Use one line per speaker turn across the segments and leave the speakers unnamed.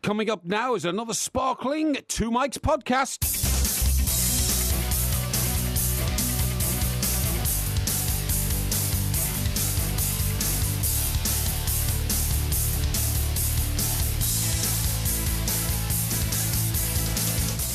Coming up now is another sparkling Two Mics podcast.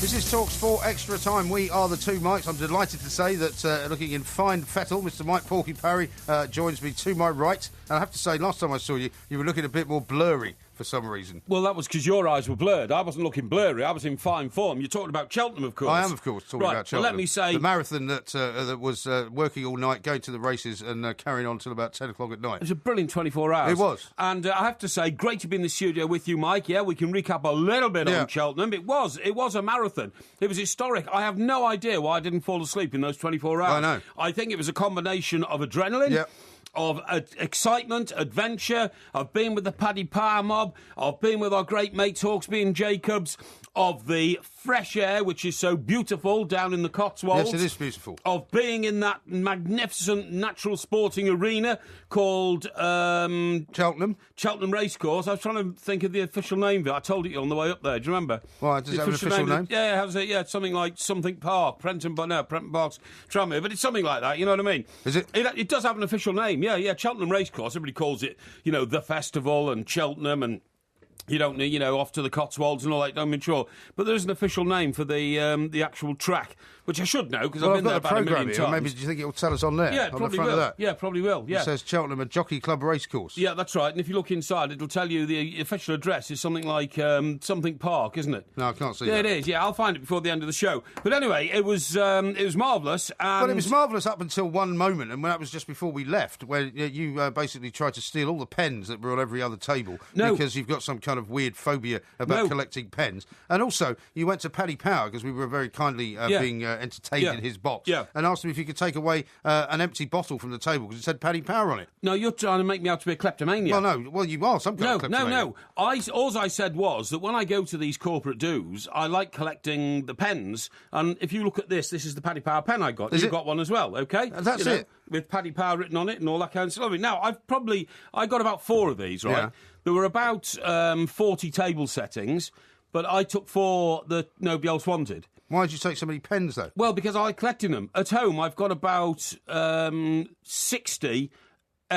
This is TalkSport Extra Time. We are the Two Mics. I'm delighted to say that looking in fine fettle, Mr. Mike Porky Parry joins me to my right. And I have to say, last time I saw you, you were looking a bit more blurry for some reason.
Well, that was because your eyes were blurred. I wasn't looking blurry. I was in fine form. You're talking about Cheltenham, of course.
I am, of course, talking about Cheltenham.
Well, let me say...
The marathon that was working all night, going to the races and carrying on till about 10 o'clock at night.
It was a brilliant 24 hours.
It was.
And I have to say, great to be in the studio with you, Mike. Yeah, we can recap a little bit on Cheltenham. It was a marathon. It was historic. I have no idea why I didn't fall asleep in those 24 hours.
I know.
I think it was a combination of adrenaline, of excitement, adventure, of being with the Paddy Power mob, of being with our great mates Hawksby and Jacobs, of the fresh air, which is so beautiful down in the Cotswolds.
Yes, it is beautiful.
Of being in that magnificent natural sporting arena called...
Cheltenham
Racecourse. I was trying to think of the official name of it. I told it you on the way up there. Do you remember?
Well, does it have an official name?
Yeah, it has it's something like something Park, Prenton Park's Tranmere, but it's something like that, you know what I mean?
Is it?
It does have an official name, yeah, Cheltenham Racecourse. Everybody calls it, the festival and Cheltenham and... You don't need, off to the Cotswolds and all that, I'm sure. But there is an official name for the actual track, which I should know, because I've been there about a million times.
Maybe do you think it will tell us on there?
Yeah, it probably will. Yeah, probably will, yeah.
It says Cheltenham, a jockey club racecourse.
Yeah, that's right. And if you look inside, it'll tell you the official address is something like something Park, isn't it?
No, I can't see
that.
Yeah,
it is. Yeah, I'll find it before the end of the show. But anyway, it was marvellous.
Well, it was marvellous up until one moment, and that was just before we left, where you basically tried to steal all the pens that were on every other table because you've got some kind of weird phobia about collecting pens. And also, you went to Paddy Power, because we were very kindly being entertained in his box, and asked him if you could take away an empty bottle from the table, because it said Paddy Power on it.
No, you're trying to make me out to be a kleptomaniac.
Well, no. Well, you are some kind of kleptomaniac.
No. All I said was that when I go to these corporate do's, I like collecting the pens. And if you look at this is the Paddy Power pen I got. You've got one as well, okay?
That's it.
With Paddy Power written on it and all that kind of stuff. Now, I got about 4 of these, right? Yeah. There were about 40 table settings, but I took 4 that nobody else wanted.
Why did you take so many pens, though?
Well, because I like collecting them. At home, I've got about 60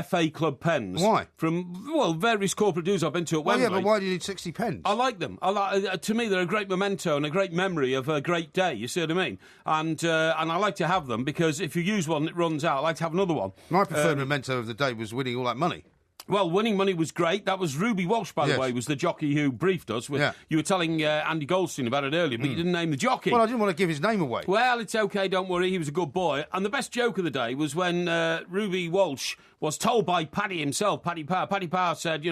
FA Club pens.
Why?
From, various corporate dues I've been to at Wembley.
Yeah, but why do you need 60 pens?
I like them. To me, they're a great memento and a great memory of a great day, you see what I mean? And I like to have them, because if you use one, it runs out. I like to have another one.
My preferred memento of the day was winning all that money.
Well, winning money was great. That was Ruby Walsh, by the way, was the jockey who briefed us. You were telling Andy Goldstein about it earlier, but you didn't name the jockey.
Well, I didn't want to give his name away.
Well, it's okay, don't worry. He was a good boy. And the best joke of the day was when Ruby Walsh was told by Paddy himself, Paddy Power. Paddy Power said,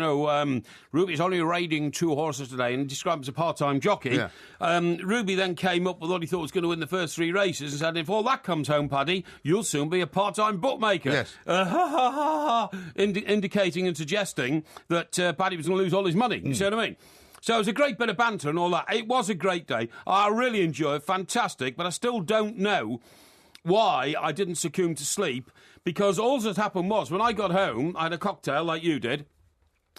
Ruby's only riding 2 horses today, and described him as a part-time jockey. Yeah. Ruby then came up with what he thought was going to win the first 3 races and said, if all that comes home, Paddy, you'll soon be a part-time bookmaker.
Yes.
Indicating and suggesting that Paddy was going to lose all his money. You see what I mean? So it was a great bit of banter and all that. It was a great day. I really enjoyed it. Fantastic. But I still don't know why I didn't succumb to sleep, because all that happened was when I got home, I had a cocktail like you did,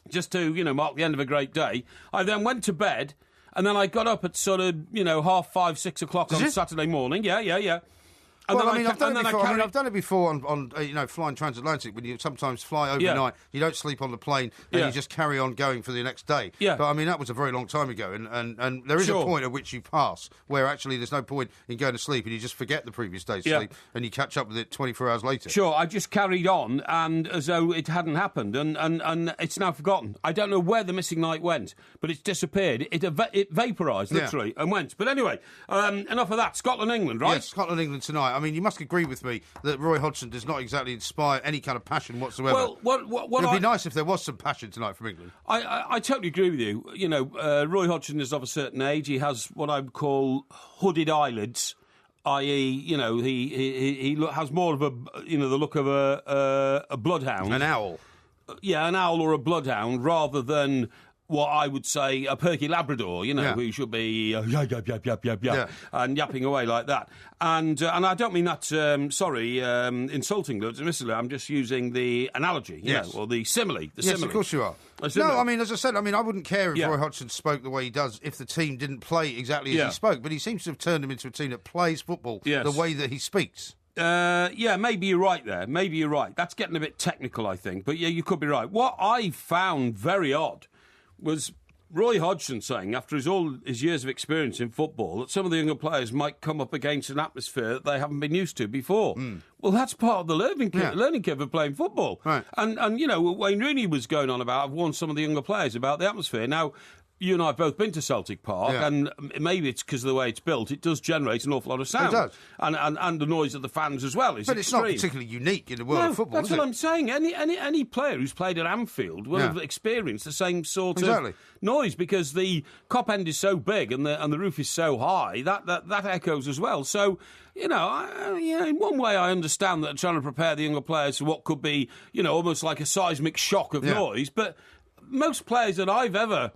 just to, mark the end of a great day. I then went to bed, and then I got up at sort of, 5:30, 6 o'clock on Saturday morning. Yeah. And
well, I've done it before on flying transatlantic, when you sometimes fly overnight, you don't sleep on the plane, and you just carry on going for the next day.
Yeah.
But, that was a very long time ago, and there is a point at which you pass, where actually there's no point in going to sleep, and you just forget the previous day's sleep, and you catch up with it 24 hours later.
Sure, I just carried on, and as though it hadn't happened, and it's now forgotten. I don't know where the missing night went, but it's disappeared. It vaporised, literally, and went. But anyway, enough of that. Scotland-England, right?
Yes, Scotland-England tonight. You must agree with me that Roy Hodgson does not exactly inspire any kind of passion whatsoever.
Well,
it'd be nice if there was some passion tonight from England.
I totally agree with you. Roy Hodgson is of a certain age. He has what I would call hooded eyelids, i.e., he has more of the look of a bloodhound.
An owl.
Yeah, an owl or a bloodhound, rather than what I would say a perky Labrador, who should be and yapping away like that. And I don't mean that, insultingly, dismissively. I'm just using the analogy, or the simile.
Yes, of course you are. No, I mean, as I said, I wouldn't care if Roy Hodgson spoke the way he does if the team didn't play exactly as he spoke, but he seems to have turned him into a team that plays football the way that he speaks.
Maybe you're right there. Maybe you're right. That's getting a bit technical, I think. But, you could be right. What I found very odd was Roy Hodgson saying, after all his years of experience in football, that some of the younger players might come up against an atmosphere that they haven't been used to before. Well, that's part of the learning curve of playing football.
Right.
And Wayne Rooney was going on about, I've warned some of the younger players about the atmosphere. Now, you and I have both been to Celtic Park, and maybe it's because of the way it's built, it does generate an awful lot of sound.
It does.
And the noise of the fans as well is
But it's
extreme.
not particularly unique in the world of football,
that's what I'm saying. Any player who's played at Anfield will have experienced the same sort of noise, because the cop end is so big and the roof is so high, that echoes as well. So, in one way I understand that they're trying to prepare the younger players for what could be, almost like a seismic shock of noise, but most players that I've ever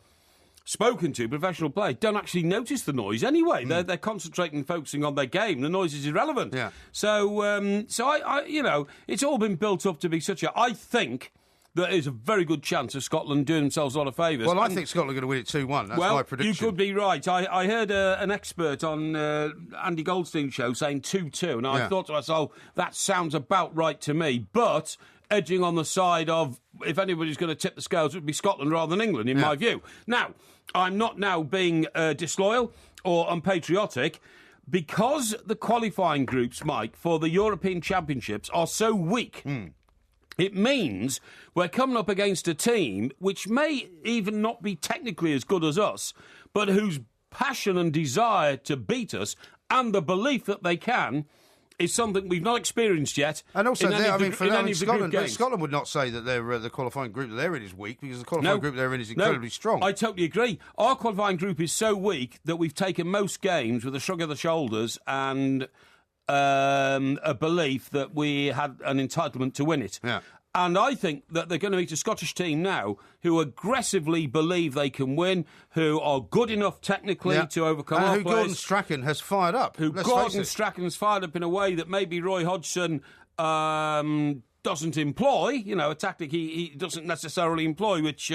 spoken to, professional players, don't actually notice the noise anyway. They're concentrating and focusing on their game. The noise is irrelevant.
Yeah.
So I it's all been built up to be such a... I think there is a very good chance of Scotland doing themselves a lot of favours.
Well, I think Scotland are going to win it 2-1. That's my prediction.
You could be right. I heard an expert on Andy Goldstein's show saying 2-2, and I thought to myself, that sounds about right to me, but edging on the side of, if anybody's going to tip the scales, it would be Scotland rather than England, in my view. Now, I'm not now being disloyal or unpatriotic, because the qualifying groups, Mike, for the European Championships are so weak. It means we're coming up against a team which may even not be technically as good as us, but whose passion and desire to beat us and the belief that they can is something we've not experienced yet.
And also, Scotland would not say that the qualifying group that they're in is weak, because the qualifying group they're in is incredibly strong.
I totally agree. Our qualifying group is so weak that we've taken most games with a shrug of the shoulders and a belief that we had an entitlement to win it.
Yeah.
And I think that they're going to meet a Scottish team now who aggressively believe they can win, who are good enough technically to overcome our
players. Who Gordon Strachan has fired up.
Gordon Strachan has fired up in a way that maybe Roy Hodgson doesn't employ, a tactic he doesn't necessarily employ, which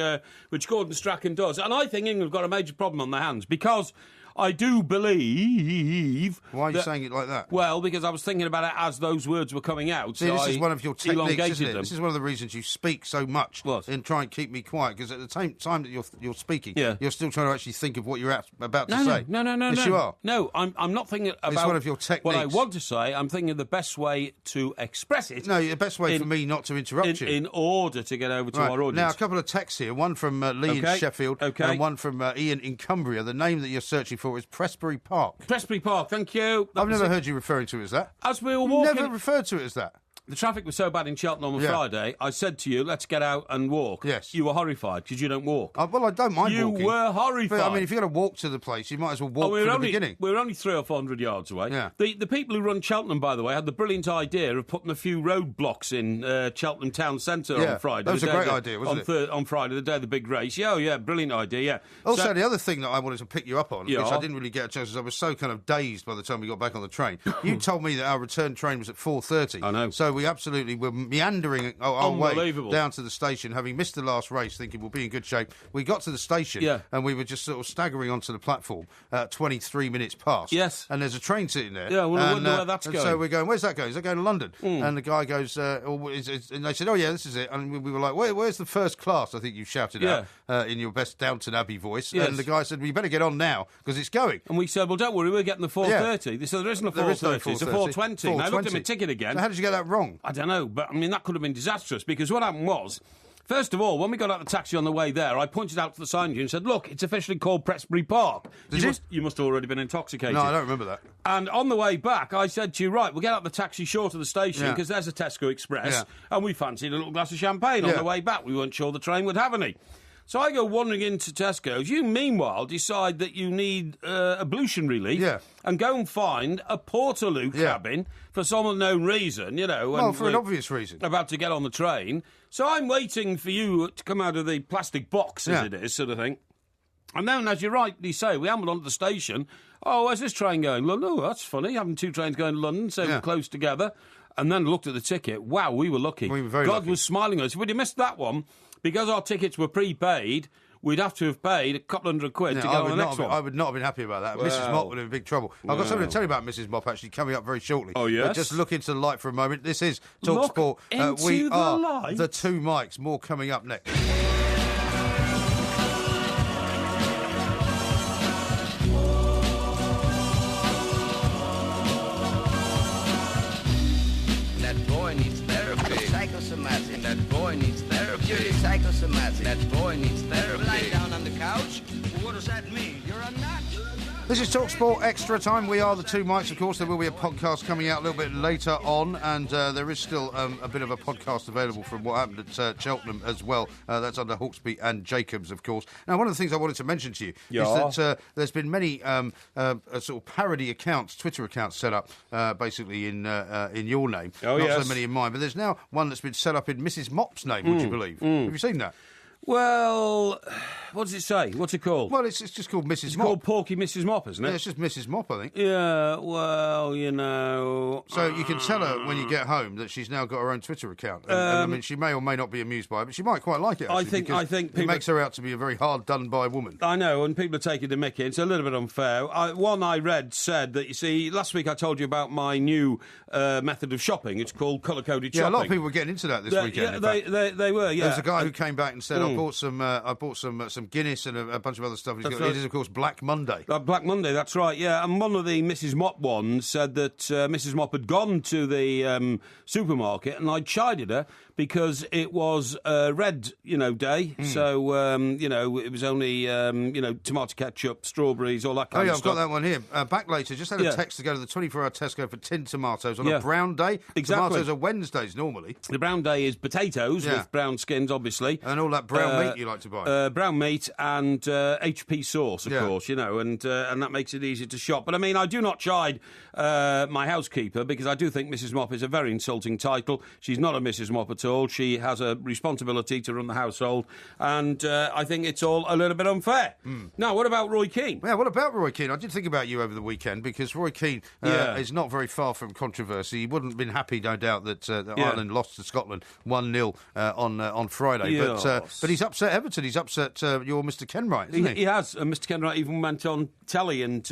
Gordon Strachan does. And I think England have got a major problem on their hands, because I do believe...
Why are you saying it like that?
Well, because I was thinking about it as those words were coming out.
See, this is one of your techniques, isn't it?
Them.
This is one of the reasons you speak so much and try and keep me quiet, because at the same time that you're speaking, you're still trying to actually think of what you're about to say.
No.
Yes, you are.
No, I'm not thinking about
it's one of your techniques.
What I want to say. I'm thinking of the best way to express it.
No, the best way for me not to interrupt you.
In order to get over to our audience.
Now, a couple of texts here. One from Lee in Sheffield and one from Ian in Cumbria. The name that you're searching for is Prestbury Park.
Prestbury Park, thank you.
I've never heard you referring to it as that.
As we were walking...
Never referred to it as that.
The traffic was so bad in Cheltenham on Friday, I said to you, let's get out and walk.
Yes.
You were horrified because you don't walk.
Well, I don't mind walking.
You were horrified.
But, if you're going to walk to the place, you might as well walk from the beginning.
We were only 300 or 400 yards away.
Yeah.
The people who run Cheltenham, by the way, had the brilliant idea of putting a few roadblocks in Cheltenham town centre on Friday.
That was a great idea, wasn't it?
On Friday, the day of the big race. Yeah, brilliant idea, yeah.
Also, the other thing that I wanted to pick you up on, which I didn't really get a chance, because I was so kind of dazed by the time we got back on the train. You told me that our return train was at 4:30.
I know.
So we absolutely were meandering our way down to the station, having missed the last race, thinking we'll be in good shape. We got to the station and we were just sort of staggering onto the platform 23 minutes past.
Yes.
And there's a train sitting there.
Yeah, well, I wonder where that's going.
So we're going, where's that going? Is that going to London? And the guy goes, and they said, oh yeah, this is it. And we were like, where's the first class? I think you shouted out in your best Downton Abbey voice. Yes. And the guy said, well, you better get on now, because it's going.
And we said, well, don't worry, we're getting the 4:30. They said, there isn't a 4:30, it's a 4:20. And I looked at my ticket again.
So how did you get that wrong?
I don't know, but that could have been disastrous, because what happened was, first of all, when we got out of the taxi on the way there, I pointed out to the sign and said, look, it's officially called Prestbury Park. You must have already been intoxicated.
No, I don't remember that.
And on the way back, I said to you, right, we'll get out the taxi short of the station, because there's a Tesco Express, and we fancied a little glass of champagne on the way back. We weren't sure the train would have any. So I go wandering into Tesco's. You, meanwhile, decide that you need ablution relief and go and find a Portaloo cabin for some unknown reason, you know.
Well, for an obvious reason.
About to get on the train. So I'm waiting for you to come out of the plastic box, as it is, sort of thing. And then, as you rightly say, we ambled onto the station. Oh, where's this train going? London? Oh, that's funny, having two trains going to London so close together. And then looked at the ticket. Wow, we were lucky.
We were very
God
lucky.
was smiling at us. If we'd have missed that one, because our tickets were prepaid, we'd have to have paid a couple £100 to get on the next one.
I would not have been happy about that. Well, Mrs. Mop would have been in big trouble. I've got something to tell you about Mrs. Mop, actually, coming up very shortly.
Oh, yes?
But just look into the light for a moment. This is TalkSport. We are the two mics. More coming up next.
That boy needs therapy. Psychosomatic. That boy needs therapy. You're psychosomatic. That boy needs therapy. Lying down on the couch. What does that mean? You're a nut.
This is TalkSport Extra Time. We are the two mics, of course. There will be a podcast coming out a little bit later on, and there is still a bit of a podcast available from what happened at Cheltenham as well. That's under Hawksby and Jacobs, of course. Now, one of the things I wanted to mention to you is that there's been many sort of parody accounts, Twitter accounts set up basically in your name.
Oh,
Not
yes.
so many in mine, but there's now one that's been set up in Mrs. Mop's name, would you believe? Have you seen that?
Well, what does it say? What's it called?
Well, it's just called Mrs.
It's
Mop.
called Porky Mrs. Mop, isn't it?
Yeah, it's just Mrs. Mop, I think.
Yeah, well, you know...
So you can tell her when you get home that she's now got her own Twitter account. And I mean, she may or may not be amused by it, but she might quite like it, actually,
I think
it
people...
makes her out to be a very hard-done-by woman.
I know, and people are taking the mickey. It's a little bit unfair. One I read said that, you see, last week I told you about my new method of shopping. It's called colour-coded shopping.
Yeah, a lot of people were getting into that this weekend.
Yeah, they were, yeah.
There was a guy who came back and said, I bought some Guinness and a bunch of other stuff. It is, of course, Black Monday.
Black Monday, that's right, yeah. And one of the Mrs. Mop ones said that Mrs. Mop had gone to the supermarket and I chided her because it was red, day. So, it was only, tomato ketchup, strawberries, all that kind of stuff.
I've got that one here. Back later, just had a text to go to the 24-hour Tesco for tinned tomatoes on a brown day.
Exactly.
Tomatoes are Wednesdays normally.
The brown day is potatoes with brown skins, obviously.
And all that brown meat you like to buy.
Brown meat and HP sauce, of course, and that makes it easy to shop. But, I mean, I do not chide my housekeeper because I do think Mrs. Mop is a very insulting title. She's not a Mrs. Mop at all. She has a responsibility to run the household, and I think it's all a little bit unfair. Now, what about Roy Keane?
Yeah, what about Roy Keane? I did think about you over the weekend because Roy Keane is not very far from controversy. He wouldn't have been happy, no doubt, that Ireland lost to Scotland 1-0 on Friday.
Yes.
But he's upset Everton. He's upset your Mr. Kenwright, isn't he?
He has. And Mr. Kenwright even went on telly and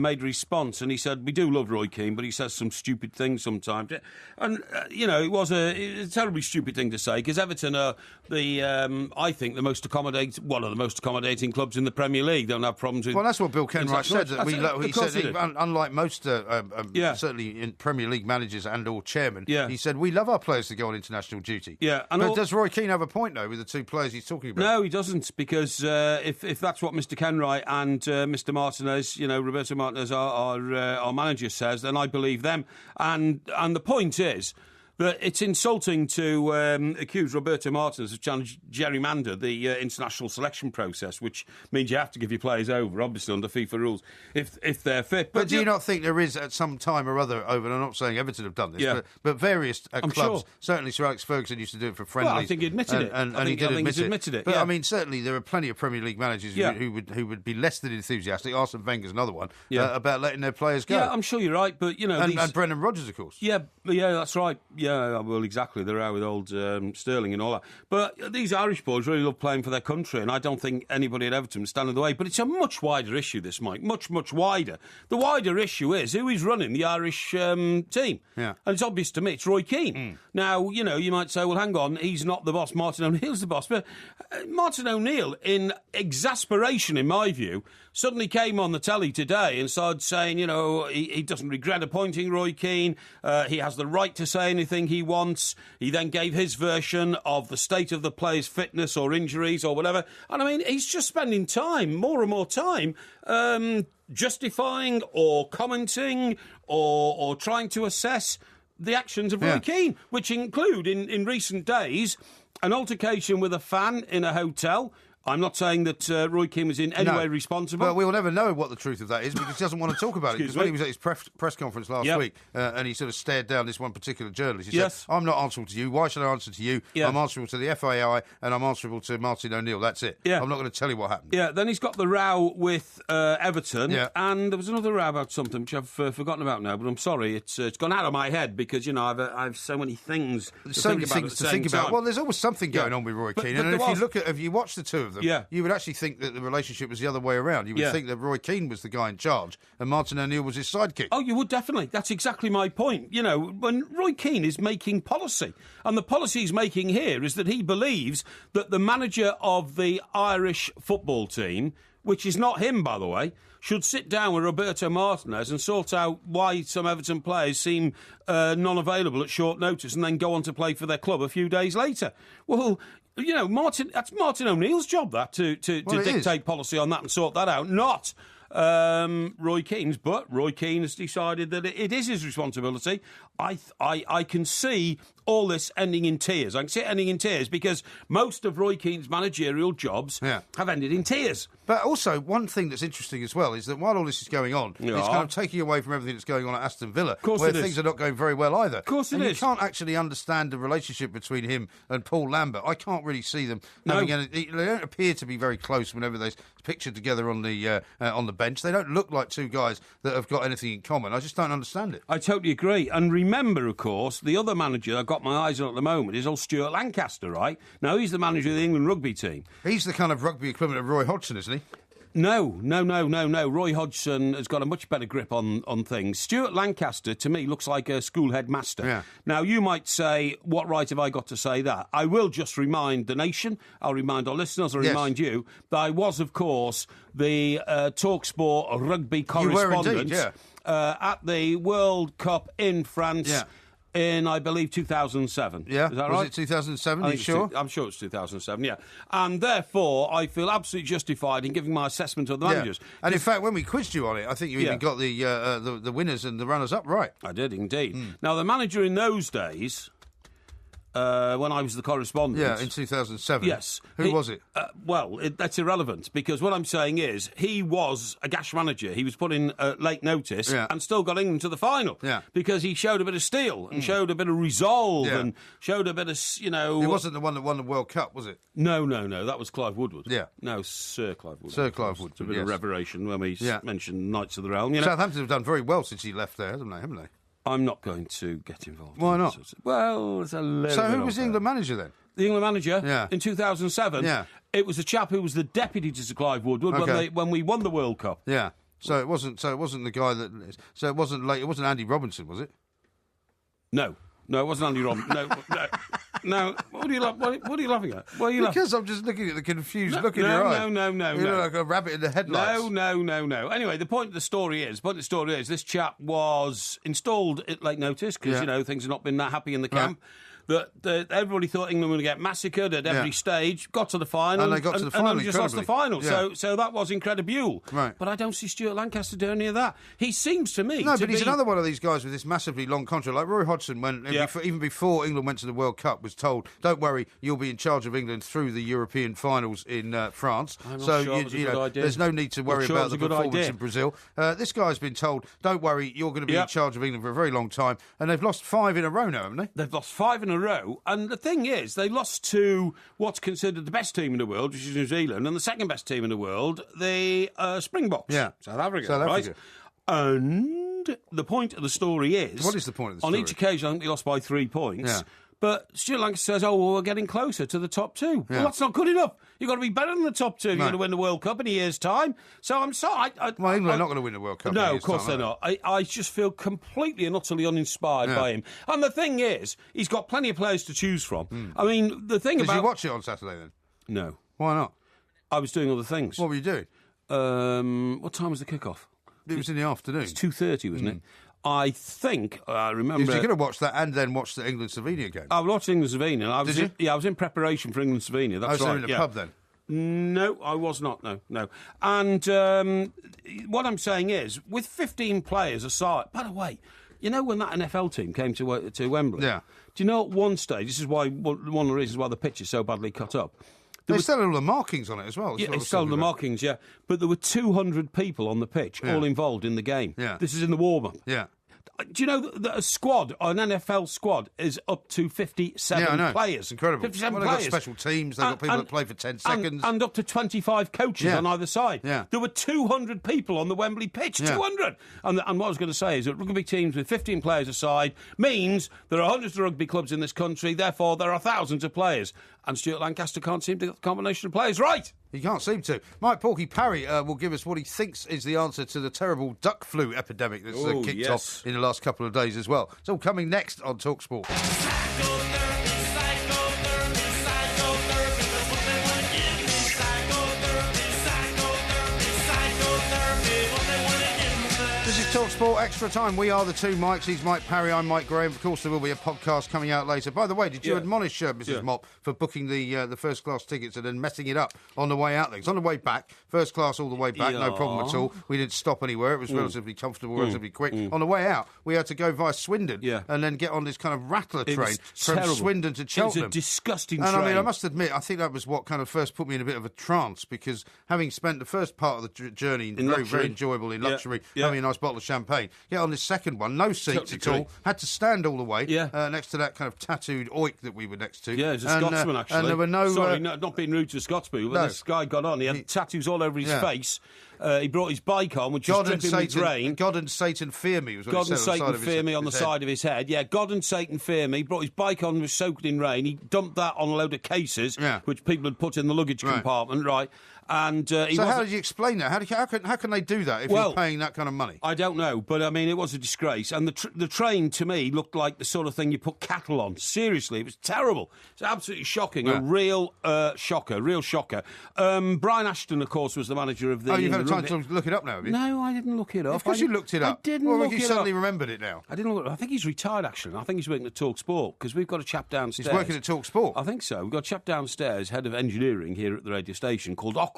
made a response, and he said, we do love Roy Keane, but he says some stupid things sometimes. And, it was a terribly stupid thing to say, because Everton are I think, one of the most accommodating clubs in the Premier League. Don't have problems with...
Well, that's what Bill Kenwright said. He said, unlike most, certainly in Premier League managers and or chairmen, he said, we love our players to go on international duty.
Yeah,
but does Roy Keane have a point, though, with the two players he's talking about?
No, he doesn't, because if that's what Mr. Kenwright and Mr. Martinez, Roberto Martinez, our manager, says, then I believe them. And the point is that it's insulting to accuse Roberto Martinez of trying to gerrymander the international selection process, which means you have to give your players over, obviously, under FIFA rules, if they're fit.
But do you not think there is, at some time or other, and I'm not saying Everton have done this, but various clubs, certainly Sir Alex Ferguson used to do it for friendlies.
Well, I think he admitted it.
And he did admit it. But,
yeah.
I mean, certainly there are plenty of Premier League managers who would be less than enthusiastic, Arsene Wenger's another one, about letting their players go.
Yeah, I'm sure you're right, but,
And Brendan Rodgers, of course.
Yeah, that's right. Yeah, well, exactly. They're out with old Sterling and all that. But these Irish boys really love playing for their country, and I don't think anybody at Everton would stand in the way. But it's a much wider issue, this, Mike. Much, much wider. The wider issue is who is running the Irish team. Yeah. And it's obvious to me it's Roy Keane. Now, you might say, well, hang on, he's not the boss. Martin O'Neill's the boss. But Martin O'Neill, in exasperation, in my view, suddenly came on the telly today and started saying, he doesn't regret appointing Roy Keane. He has the right to say anything he wants. He then gave his version of the state of the player's fitness or injuries or whatever. And, I mean, he's just spending time, more and more time, justifying or commenting or trying to assess the actions of Roy Keane, which include, in recent days, an altercation with a fan in a hotel, I'm not saying that Roy Keane was in any way responsible.
Well, we'll never know what the truth of that is because he doesn't want to talk about it. Because when he was at his press conference last week and he sort of stared down this one particular journalist, he said, I'm not answerable to you. Why should I answer to you? I'm answerable to the FAI and I'm answerable to Martin O'Neill. That's it. I'm not going to tell you what happened.
Yeah, then he's got the row with Everton and there was another row about something which I've forgotten about now, but I'm sorry. It's gone out of my head because, I've so many things to think about.
Well, there's always something going on with Roy Keane. And if you watch the two of them, you would actually think that the relationship was the other way around. You would think that Roy Keane was the guy in charge and Martin O'Neill was his sidekick.
Oh, you would definitely. That's exactly my point. When Roy Keane is making policy, and the policy he's making here is that he believes that the manager of the Irish football team, which is not him, by the way, should sit down with Roberto Martinez and sort out why some Everton players seem non-available at short notice and then go on to play for their club a few days later. Well, that's Martin O'Neill's job, that, to dictate policy on that and sort that out, not Roy Keane's. But Roy Keane has decided that it is his responsibility. I can see all this ending in tears. I can see it ending in tears because most of Roy Keane's managerial jobs have ended in tears.
But also, one thing that's interesting as well is that while all this is going on, it's kind of taking away from everything that's going on at Aston Villa, where things are not going very well either.
Of course it is.
You can't actually understand the relationship between him and Paul Lambert. I can't really see them having any... They don't appear to be very close whenever they're pictured together on the bench. They don't look like two guys that have got anything in common. I just don't understand it.
I totally agree. And remember, of course, the other manager I've got my eyes on at the moment is old Stuart Lancaster, right? Now, he's the manager of the England rugby team.
He's the kind of rugby equivalent of Roy Hodgson, isn't he?
No. Roy Hodgson has got a much better grip on things. Stuart Lancaster, to me, looks like a school headmaster.
Yeah.
Now, you might say, what right have I got to say that? I will just remind the nation, I'll remind our listeners, I'll remind you, that I was, of course, the TalkSport rugby correspondent.
You were indeed,
at the World Cup in France.
Yeah.
In, I believe, 2007.
Yeah,
is that
was
right?
it 2007? Are you sure?
I'm sure it's 2007, yeah. And therefore, I feel absolutely justified in giving my assessment of the managers.
And in fact, when we quizzed you on it, I think you even got the winners and the runners-up right.
I did, indeed. Now, the manager in those days... when I was the correspondent...
Yeah, in 2007.
Yes.
Who was it?
That's irrelevant, because what I'm saying is he was a gash manager. He was put in late notice and still got England to the final because he showed a bit of steel and showed a bit of resolve and showed a bit of,
He wasn't the one that won the World Cup, was it?
No. That was Clive Woodward.
Yeah.
No, Sir Clive Woodward.
Sir Clive Woodward,
It's a bit of reverberation when we mentioned Knights of the Realm.
Southampton have done very well since he left there, haven't they?
I'm not going to get involved.
Why not?
Well, it's a little
So who was the England manager then?
The England manager in 2007.
Yeah.
It was a chap who was the deputy to Clive Woodward when we won the World Cup.
Yeah. So it wasn't the guy that. So it wasn't It wasn't Andy Robinson, was it?
No, it wasn't Andy Robinson. No. What are you laughing at? Why are you
because I'm just looking at the confused look in your eye.
No.
You look like a rabbit in the headlights.
No. Anyway, the point of the story is this chap was installed at late notice because, things have not been that happy in the camp. That everybody thought England were going to get massacred at every stage, got to the final,
and they got to the final,
and just lost the final.
Yeah.
So that was incredible.
Right.
But I don't see Stuart Lancaster doing any of that. He seems to me
but he's another one of these guys with this massively long contract. Like Roy Hodgson, even before England went to the World Cup, was told, "Don't worry, you'll be in charge of England through the European finals in France."
I'm not sure it was a good idea.
There's no need to worry about the performance in Brazil. This guy's been told, "Don't worry, you're going to be in charge of England for a very long time," and they've lost 5 in a row now, haven't they?
They've lost 5 in a row, and the thing is, they lost to what's considered the best team in the world, which is New Zealand, and the second best team in the world, the Springboks.
Yeah.
South Africa, right? And the point of the story is...
What is the point of the story?
On each occasion, I think they lost by 3 points. Yeah. But Stuart Lancaster says, we're getting closer to the top 2. Yeah. Well, that's not good enough. You've got to be better than the top 2 if you're going to win the World Cup in a year's time. So I'm sorry.
England are not going to win the World Cup.
No, of course they're not. I just feel completely and utterly uninspired by him. And the thing is, he's got plenty of players to choose from. I mean, the thing about...
Did you watch it on Saturday then?
No.
Why not?
I was doing other things.
What were you doing?
What time was the kick-off?
It was in the afternoon.
It's 2:30, wasn't it? I think I remember.
You could have watched that and then watched the England-Slovenia game.
I watched England-Slovenia.
Did you?
I was in preparation for England-Slovenia. That's right.
So in the pub then?
No, I was not. No. And what I'm saying is, with 15 players aside. By the way, you know when that NFL team came to Wembley?
Yeah.
Do you know at one stage? This is why one of the reasons why the pitch is so badly cut up.
They still had all the markings on it as well.
Yeah, it's still the markings, yeah. But there were 200 people on the pitch, all involved in the game.
Yeah.
This is in the warm-up.
Yeah.
Do you know that a squad, an NFL squad, is up to 57 players?
It's incredible.
57
They've
players.
got special teams, they've got people that play for 10 seconds.
And up to 25 coaches on either side.
Yeah.
There were 200 people on the Wembley pitch, 200! And what I was going to say is that rugby teams with 15 players aside means there are hundreds of rugby clubs in this country, therefore there are thousands of players. And Stuart Lancaster can't seem to get the combination of players right.
He can't seem to. Mike Porky Parry will give us what he thinks is the answer to the terrible duck flu epidemic that's kicked off in the last couple of days as well. It's all coming next on TalkSport. This is TalkSport Extra Time. We are the two Mikes. He's Mike Parry, I'm Mike Graham. Of course, there will be a podcast coming out later. By the way, did you admonish Mrs. Mop for booking the first class tickets and then messing it up on the way out there? 'Cause on the way back, first class all the way back, no problem at all. We didn't stop anywhere. It was relatively comfortable, relatively quick. On the way out, we had to go via Swindon and then get on this kind of rattler train from Swindon to Cheltenham.
It was a disgusting train.
And I mean, I must admit, I think that was what kind of first put me in a bit of a trance, because having spent the first part of the journey very enjoyable in luxury, having a nice bottle of champagne, get on this second one, no seats at all, had to stand all the way next to that kind of tattooed oik that we were next to.
Yeah, it was a Scotsman, actually.
And there were no...
Sorry, not being rude to Scotsman, but this guy got on, he had tattoos all over his face. He brought his bike on, which was dripping with rain.
God and Satan fear me was what
God
he said
and Satan fear me on the side of his head. Yeah, God and Satan fear me. He brought his bike on, was soaked in rain. He dumped that on a load of cases, which people had put in the luggage compartment, right? And so
how did you explain that? How can they do that if you're paying that kind of money?
I don't know, but I mean, it was a disgrace. And the train, to me, looked like the sort of thing you put cattle on. Seriously, it was terrible. It's absolutely shocking. A real shocker, real shocker. Brian Ashton, of course, was the manager of the...
Oh, you've had time to look it up now, have you?
No, I didn't look it up.
Of course you looked it up.
I didn't look it up.
You suddenly remembered it now.
I didn't look it up. I think he's retired, actually. I think he's working at TalkSport, because we've got a chap downstairs.
He's working at TalkSport?
I think so. We've got a chap downstairs, head of engineering here at the radio station, called Ockles.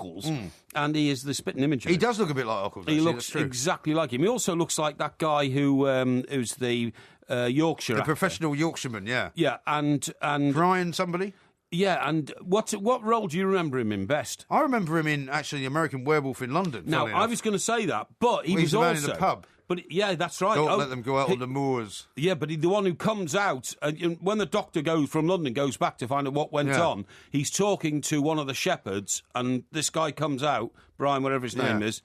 And he is the spitting image of
He does look a bit like Ockles,
He looks exactly like him. He also looks like that guy who's the Yorkshire
The
actor.
professional Yorkshireman, yeah.
Yeah, and
Brian somebody?
Yeah, and what role do you remember him in best?
I remember him in, actually, The American Werewolf in London.
Now, I was going to say that, but he was
the
also...
man in the pub.
But yeah, that's right.
Don't let them go out on the moors.
Yeah, but the one who comes out, when the doctor from London goes back to find out what went on, he's talking to one of the shepherds, and this guy comes out, Brian, whatever his name is,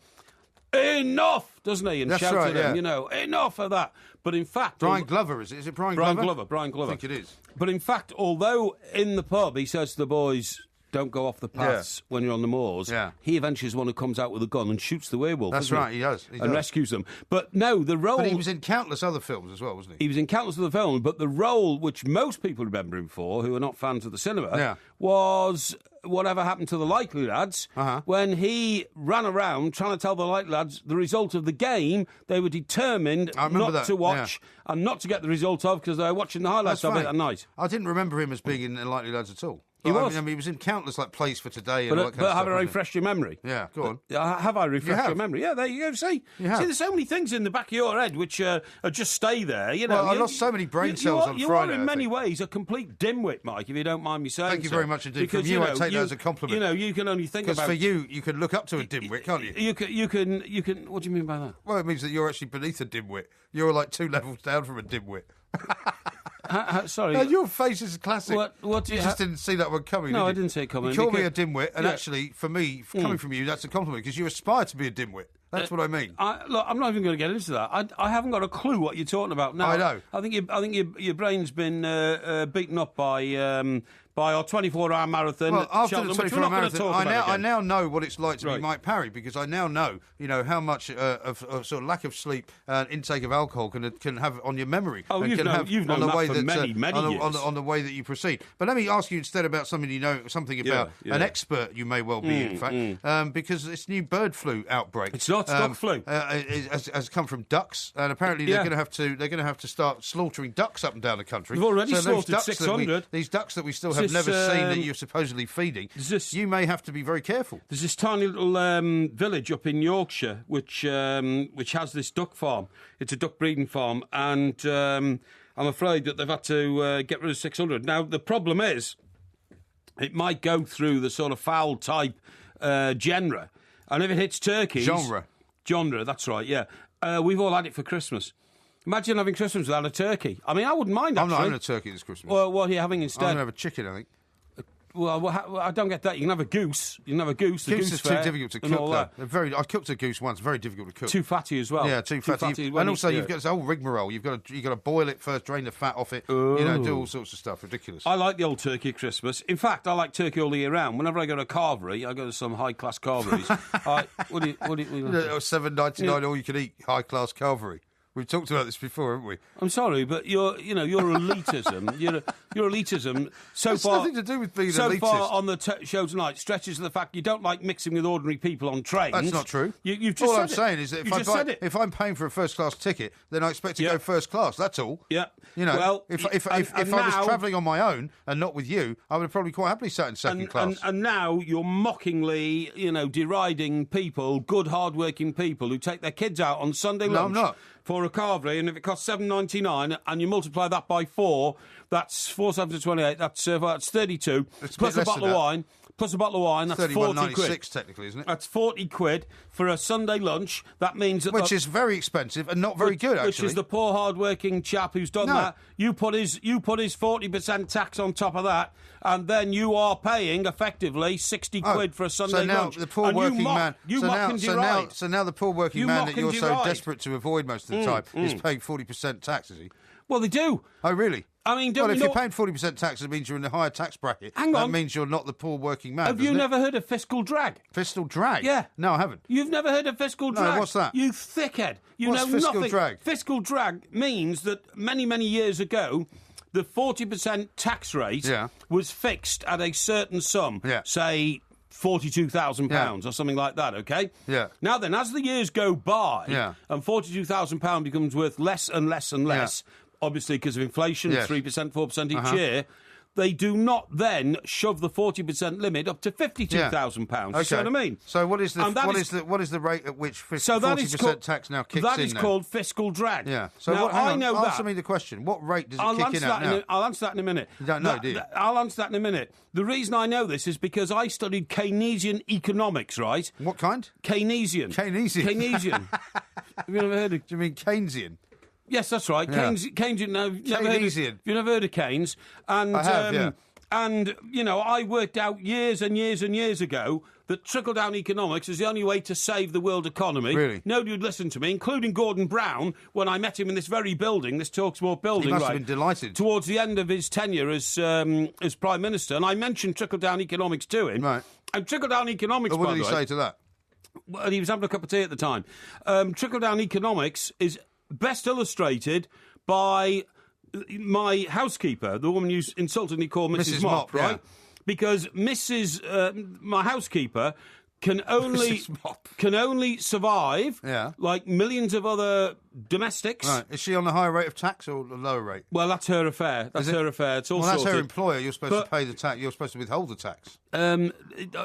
enough, doesn't he? And
that's
shouts
right,
at him, enough of that. But in fact...
Brian Glover, is it? Is it Brian Glover?
Brian Glover.
I think it is.
But in fact, although in the pub he says to the boys... Don't go off the paths when you're on the moors. Yeah. He eventually is the one who comes out with a gun and shoots the werewolf.
That's right, he does.
And rescues them. But no, the role...
But he was in countless other films as well, wasn't he?
He was in countless other films, but the role which most people remember him for, who are not fans of the cinema, was Whatever Happened to the Likely Lads, when he ran around trying to tell the Likely Lads the result of the game they were determined not to watch and not to get the result of because they were watching the highlights of it at night.
I didn't remember him as being in the Likely Lads at all.
He was.
I mean, he was in countless Plays for Today and all that kind of stuff.
But have I refreshed your memory?
Yeah, go on.
Have I refreshed your memory? Yeah, there you go. See, there's so many things in the back of your head which just stay there.
Well, I lost so many brain cells on Friday.
You are in many ways a complete dimwit, Mike, if you don't mind me saying so.
Thank you very much indeed. From you, I take that as a compliment.
You can only think about...
Because for you can look up to a dimwit, can't you?
You can... What do you mean by that?
Well, it means that you're actually beneath a dimwit. You're like 2 levels down from a dimwit.
Sorry.
No, your face is classic.
What
you just didn't see that one coming,
No,
did you?
I didn't see it coming.
You called me a dimwit, and actually, for me, coming from you, that's a compliment, because you aspire to be a dimwit. That's what I mean.
Look, I'm not even going to get into that. I haven't got a clue what you're talking about now.
I know.
I think your brain's been beaten up by our 24-hour marathon.
Well, after
Cheltenham,
the 24-hour marathon, I now know what it's like to be Mike Parry, because I now know, how much of sort of lack of sleep and intake of alcohol can have on your memory.
Oh, you've known that for many years.
On the way that you proceed. But let me ask you instead about something about an expert you may well be, in fact, because this new bird flu outbreak.
It's not duck flu.
Has come from ducks, and apparently they're going to have to start slaughtering ducks up and down the country.
They've already slaughtered 600.
These ducks that we still have never seen that you're supposedly feeding. You may have to be very careful.
There's this tiny little village up in Yorkshire which has this duck farm. It's a duck breeding farm, and I'm afraid that they've had to get rid of 600. Now the problem is it might go through the sort of foul type genre. And if it hits turkeys... Genre, that's right, yeah. We've all had it for Christmas. Imagine having Christmas without a turkey. I mean, I wouldn't mind, actually.
I'm not having a turkey this Christmas.
Well, what are you having instead?
I'm going to have a chicken, I think.
Well, I don't get that. You can have a goose. You can have a goose. The
Goose is too difficult to cook, though. I cooked a goose once. Very difficult to cook.
Too fatty as well.
Yeah, too fatty. And also, you've got this whole rigmarole. You've got to boil it first, drain the fat off it.
Ooh.
Do all sorts of stuff. Ridiculous.
I like the old turkey at Christmas. In fact, I like turkey all the year round. Whenever I go to a carvery, I go to some high class carveries. What do you
$7.99 all you can eat high class carvery. We've talked about this before, haven't we?
I'm sorry, but your elitism, your elitism so
it's
far
nothing to do with being
so
elitist.
far on the show tonight stretches to the fact you don't like mixing with ordinary people on trains.
That's not true.
You've just
all
said
I'm saying is that if I'm paying for a first class ticket, then I expect to go first class. That's all.
Yeah.
Well, if I was travelling on my own and not with you, I would have probably quite happily sat in second class.
And now you're mockingly, deriding people, good, hard-working people who take their kids out on Sunday lunch.
No, I'm not.
For a carvery, and if it costs $7.99 and you multiply that by 4, that's 4 7 to 28. That's 32 plus a bottle of wine. Plus a bottle of wine, that's 40 quid.
Technically, isn't it?
That's 40 quid for a Sunday lunch. That means that
which is very expensive and not very good, actually.
Which is the poor, hard-working chap who's done that. You put his 40% tax on top of that, and then you are paying effectively 60 quid for a Sunday lunch.
So now the poor working man. So now the poor working man that you're so desperate to avoid most of the time is paying 40% tax, is he?
Well, they do.
Oh, really?
I mean,
if you're paying 40% tax, it means you're in the higher tax bracket.
Hang on.
That means you're not the poor working man.
Have you never heard of fiscal drag?
Fiscal drag?
Yeah.
No, I haven't.
You've never heard of fiscal drag?
No, what's that?
You thickhead.
What's
know
fiscal
nothing.
drag?
Fiscal drag means that many, many years ago, the 40% tax rate was fixed at a certain sum, say £42,000 or something like that, okay?
Yeah.
Now then, as the years go by and £42,000 becomes worth less and less and less, obviously because of inflation, 3%, 4% each year, they do not then shove the 40% limit up to £52,000.
Okay.
You see what I mean?
So what is the rate at which 40% tax now kicks in?
That is called fiscal drag.
Yeah. So
now,
answer me the question. What rate does it kick in at now?
I'll answer that in a minute.
You don't know, do you?
I'll answer that in a minute. The reason I know this is because I studied Keynesian economics, right?
What kind?
Keynesian.
Keynesian.
Have you ever heard of?
Do you mean Keynesian?
Yes, that's right.
Yeah.
Keynesian. No,
Keynesian.
You've never heard of Keynes? And,
I have, yeah.
And, I worked out years and years and years ago that trickle-down economics is the only way to save the world economy.
Really?
Nobody would listen to me, including Gordon Brown, when I met him in this very building, this Talksport building.
He must have been delighted.
Towards the end of his tenure as Prime Minister, and I mentioned trickle-down economics to him.
Right.
And trickle-down economics,
what did he say to that?
Well, he was having a cup of tea at the time. Trickle-down economics is best illustrated by my housekeeper, the woman you insultingly call Mrs. Mop, right? Yeah. Because my housekeeper can only survive like millions of other domestics.
Right. Is she on the higher rate of tax or the lower rate?
Well, that's her affair. That's her affair. It's all
that's
sorted.
her employer. You're supposed to pay the tax. You're supposed to withhold the tax.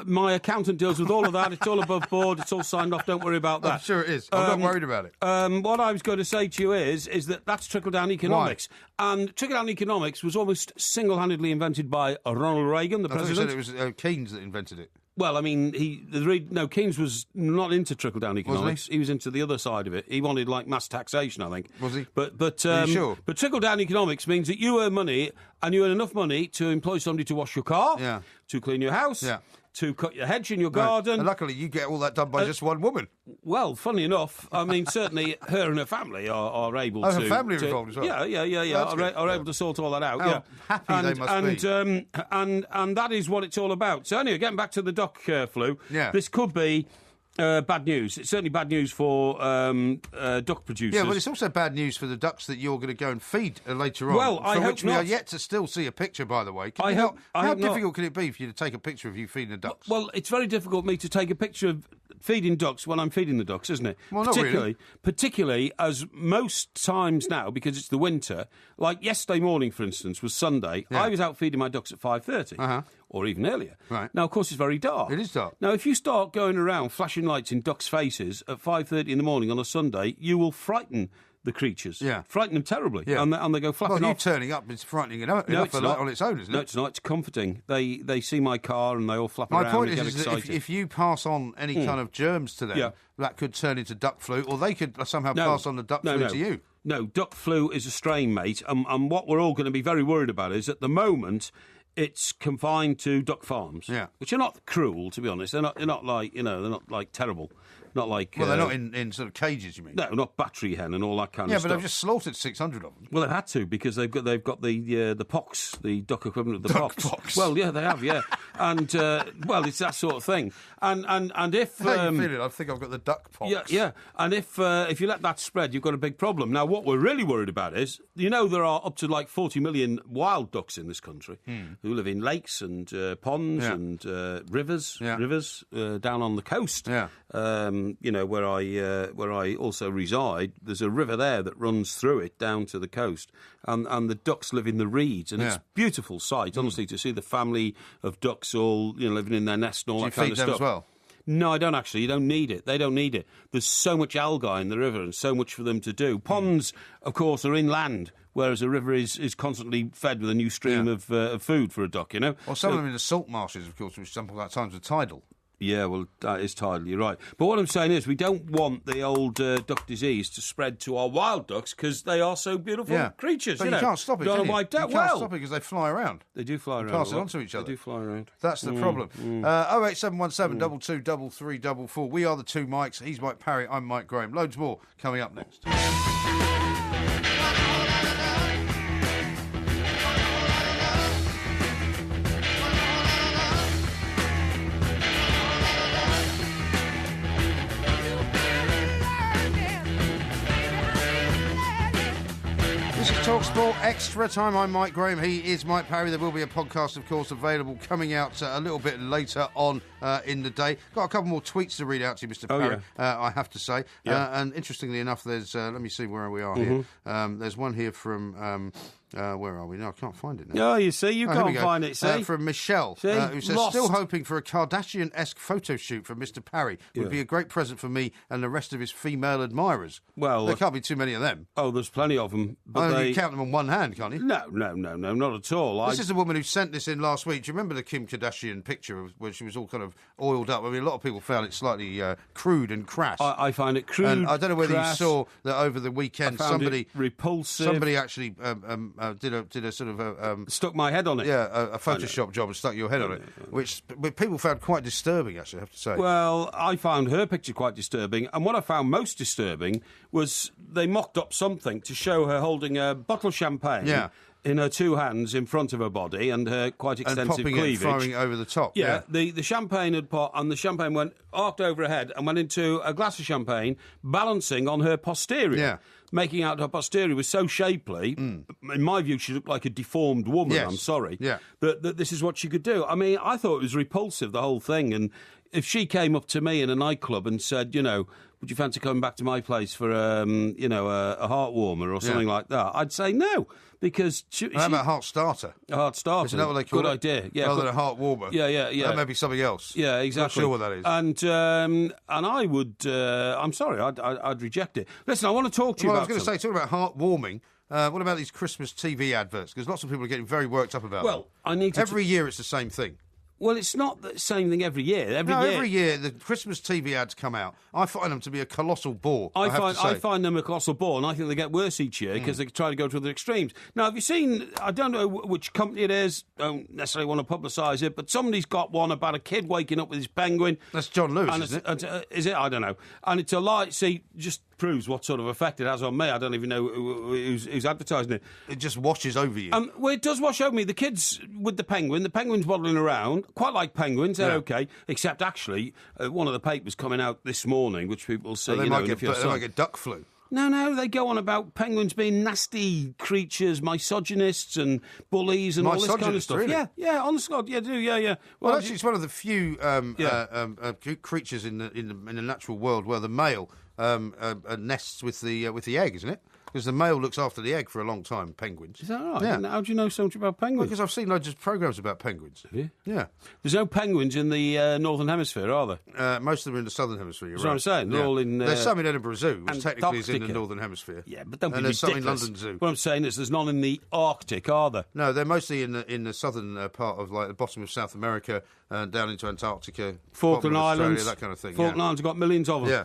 My accountant deals with all of that. It's all above board. It's all signed off. Don't worry about that.
I'm sure it is. I'm not worried about it.
What I was going to say to you is that that's trickle-down economics. Right. And trickle-down economics was almost single-handedly invented by Ronald Reagan, the president.
I thought you said it was Keynes that invented it.
Well, I mean, Keynes was not into trickle-down economics. He was into the other side of it. He wanted, mass taxation, I think.
Was he?
But
Are you sure?
But trickle-down economics means that you earn money, and you earn enough money to employ somebody to wash your car, to clean your house, to cut your hedge in your garden.
And luckily, you get all that done by just one woman.
Well, funny enough, I mean, certainly her and her family are able to...
Oh, her family are involved as well?
Yeah. Are able to sort all that out.
How happy they must be.
And that is what it's all about. So anyway, getting back to the duck flu,
yeah.
This could be... bad news. It's certainly bad news for duck producers.
Yeah, but it's also bad news for the ducks that you're going to go and feed later on.
Well, I hope
which we are yet to still see a picture, by the way. How difficult can it be for you to take a picture of you feeding the ducks?
Well, it's very difficult for me to take a picture of feeding ducks when I'm feeding the ducks, isn't it?
Well, not really.
Particularly as most times now, because it's the winter, like yesterday morning, for instance, was Sunday, I was out feeding my ducks at 5:30. Or even earlier.
Right.
Now, of course, it's very dark.
It is dark.
Now, if you start going around flashing lights in ducks' faces at 5:30 in the morning on a Sunday, you will frighten the creatures.
Yeah.
Frighten them terribly.
Yeah.
And they go flapping
Well, you
off.
turning up is frightening enough
No, it's not.
on its own, isn't it?
No, it's not. It's comforting. They see my car and they all flap
My
around
point
and get
is that
excited.
if you pass on any kind of germs to them,
Yeah.
that could turn into duck flu, or they could somehow pass on the duck flu to you.
No, duck flu is a strain, mate. And what we're all going to be very worried about is, at the moment, it's confined to duck farms, which are not cruel, to be honest. They're not like, they're not like terrible. Not like...
Well, they're not in sort of cages, you mean?
No, not battery hen and all that kind of stuff.
Yeah, but they've just slaughtered 600 of them.
Well, they've had to, because they've got the pox, the duck equivalent of the
duck pox.
Well, yeah, they have, yeah. And, well, it's that sort of thing. And if...
How are you feeling? I think I've got the duck pox.
Yeah. And if you let that spread, you've got a big problem. Now, what we're really worried about is, there are up to like 40 million wild ducks in this country who live in lakes and ponds and rivers down on the coast.
Yeah.
Where I also reside, there's a river there that runs through it down to the coast, and the ducks live in the reeds, and it's a beautiful sight, honestly, to see the family of ducks all living in their nest and all that kind of stuff.
Do you feed them as well?
No, I don't actually. You don't need it. They don't need it. There's so much algae in the river and so much for them to do. Ponds, of course, are inland, whereas a river is constantly fed with a new stream of food for a duck,
Well, some of them in the salt marshes, of course, which sometimes are tidal.
Yeah, well, that is tidal, you're right. But what I'm saying is, we don't want the old duck disease to spread to our wild ducks, because they are so beautiful creatures.
But you can't stop it, can you?
Wiped out.
You can't stop it because they fly around.
They do fly around.
Pass it on to each other.
They do fly around.
That's the problem. 08717 22 3344. We are the two Mikes. He's Mike Parry. I'm Mike Graham. Loads more coming up next. Talk Sport Extra Time. I'm Mike Graham. He is Mike Parry. There will be a podcast, of course, available coming out a little bit later on in the day. Got a couple more tweets to read out to you, Mr. Parry, I have to say.
Yeah.
And interestingly enough, there's, let me see where we are here. There's one here from... where are we? No, I can't find it now.
Oh, you see, you can't find it, see?
From Michelle, who says,
Lost.
still hoping for a Kardashian-esque photo shoot from Mr. Parry. Would be a great present for me and the rest of his female admirers. Well, there can't be too many of them.
Oh, there's plenty of them. But
you count them on one hand, can't you?
No, not at all.
This is the woman who sent this in last week. Do you remember the Kim Kardashian picture where she was all kind of oiled up? I mean, a lot of people found it slightly crude and crass.
I find it crude.
And I don't know whether
crass.
you saw that over the weekend.
Somebody repulsive.
Somebody actually did a sort of
stuck my head on it.
Yeah, a Photoshop job and stuck your head on it, which people found quite disturbing. Actually, I have to say.
Well, I found her picture quite disturbing, and what I found most disturbing was they mocked up something to show her holding a bottle of champagne.
Yeah.
In her two hands in front of her body and her quite extensive
popping
cleavage.
It, firing it over the top.
Yeah, the champagne had popped, and the champagne went arced over her head and went into a glass of champagne, balancing on her posterior.
Yeah.
Making out her posterior was so shapely, in my view, she looked like a deformed woman,
Yes.
I'm sorry,
Yeah.
that this is what she could do. I mean, I thought it was repulsive, the whole thing, and if she came up to me in a nightclub and said, would you fancy coming back to my place for, a heart warmer or something like that, I'd say no. Because
how about a heart starter?
A heart starter.
Isn't that what they call
Good
it?
idea. Yeah,
rather than a heart warmer.
Yeah.
That may be something else.
Yeah, exactly.
I'm not sure what that
is. And I would. I'm sorry. I'd reject it. Listen, I want to talk to you about.
I was going to say, talking about heart warming. What about these Christmas TV adverts? Because lots of people are getting very worked up about them.
Well, I need to.
Every year it's the same thing.
Well, it's not the same thing every year.
Every year the Christmas TV ads come out. I find them to be a colossal bore. I
find them a colossal bore, and I think they get worse each year because they try to go to the extremes. Now, have you seen? I don't know which company it is. Don't necessarily want to publicise it, but somebody's got one about a kid waking up with his penguin.
That's John Lewis, isn't it?
Is it? I don't know. And it's a lie. See, just proves what sort of effect it has on me. I don't even know who's advertising it.
It just washes over you.
Well, it does wash over me. The kids with the penguin's waddling around, quite like penguins. They're okay, except actually one of the papers coming out this morning, which people see.
They might get duck flu.
No, they go on about penguins being nasty creatures, misogynists and bullies and all this kind of stuff.
Really?
Yeah, honest God, yeah, do, yeah.
Well, actually, it's one of the few creatures in the natural world where the male nests with the egg, isn't it? Because the male looks after the egg for a long time, penguins.
Is that right?
Yeah.
How do you know so much about penguins?
Because I've seen loads of programmes about penguins.
Have you?
Yeah.
There's no penguins in the Northern Hemisphere, are there?
Most of them are in the Southern Hemisphere,
That's what I'm saying. They're all in...
there's some in Edinburgh Zoo, which technically is in the
Antarctica.
Northern Hemisphere.
Yeah, but don't be
And there's
ridiculous.
some in London Zoo.
What I'm saying is there's none in the Arctic, are there?
No, they're mostly in the southern part of, like, the bottom of South America, down into Antarctica,
Falkland
bottom of Australia,
Islands.
that kind of thing.
Falkland Islands have got millions of them.
Yeah.